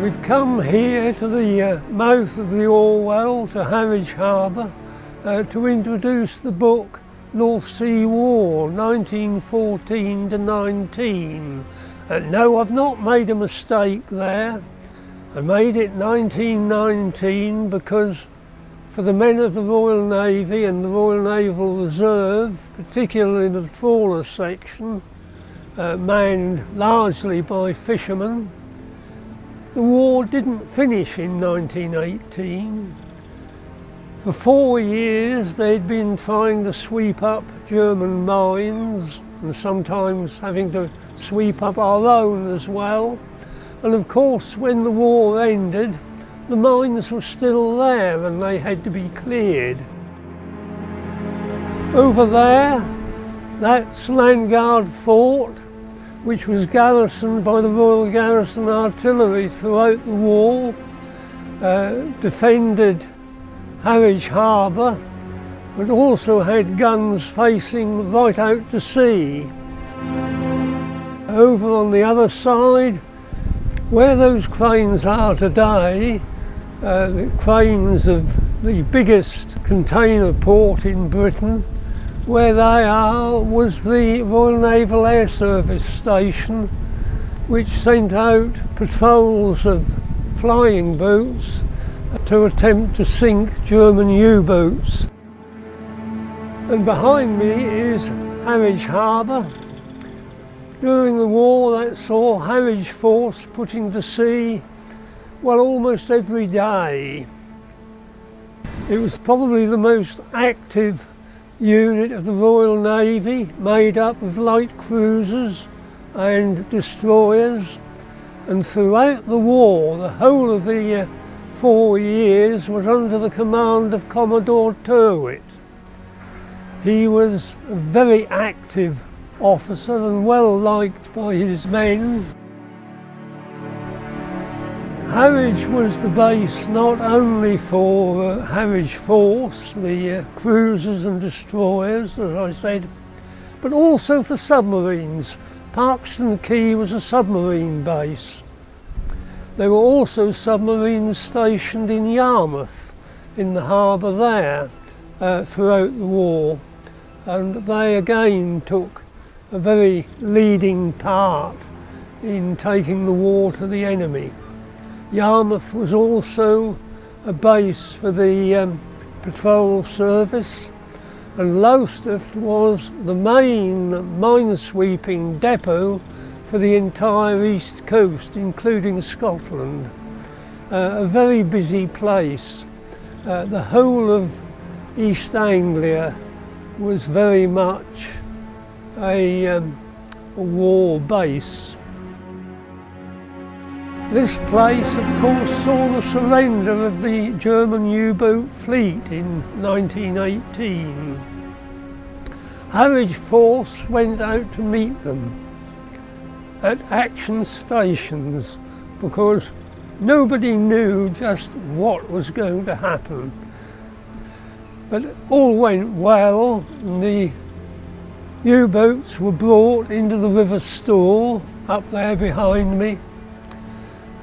We've come here to the mouth of the Orwell, to Harwich Harbour, to introduce the book North Sea War 1914 to 19. No, I've not made a mistake there. I made it 1919 because for the men of the Royal Navy and the Royal Naval Reserve, particularly the trawler section, manned largely by fishermen, the war didn't finish in 1918. For 4 years they'd been trying to sweep up German mines and sometimes having to sweep up our own as well. And of course when the war ended, the mines were still there and they had to be cleared. Over there, that's Landguard Fort, which was garrisoned by the Royal Garrison Artillery throughout the war, defended Harwich Harbour, but also had guns facing right out to sea. Over on the other side, where those cranes are today, the cranes of the biggest container port in Britain, where they are was the Royal Naval Air Service station, which sent out patrols of flying boats to attempt to sink German U-boats. And behind me is Harwich Harbour. During the war that saw Harwich Force putting to sea, well, almost every day. It was probably the most active unit of the Royal Navy, made up of light cruisers and destroyers, and throughout the war, the whole of the 4 years was under the command of Commodore Tyrwhitt. He was a very active officer and well liked by his men. Harwich was the base not only for Harwich Force, the cruisers and destroyers, as I said, but also for submarines. Parkston Quay was a submarine base. There were also submarines stationed in Yarmouth, in the harbour there, throughout the war, and they again took a very leading part in taking the war to the enemy. Yarmouth was also a base for the patrol service, and Lowestoft was the main minesweeping depot for the entire east coast, including Scotland. A very busy place. The whole of East Anglia was very much a war base. This place, of course, saw the surrender of the German U-boat fleet in 1918. Harwich Force went out to meet them at action stations because nobody knew just what was going to happen. But all went well, and the U-boats were brought into the River Stour, up there behind me,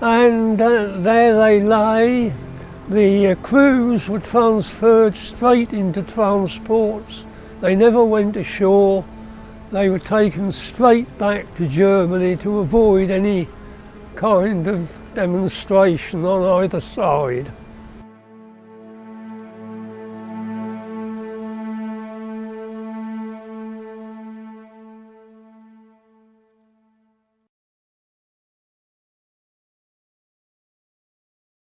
and there they lay. The crews were transferred straight into transports. They never went ashore. They were taken straight back to Germany to avoid any kind of demonstration on either side.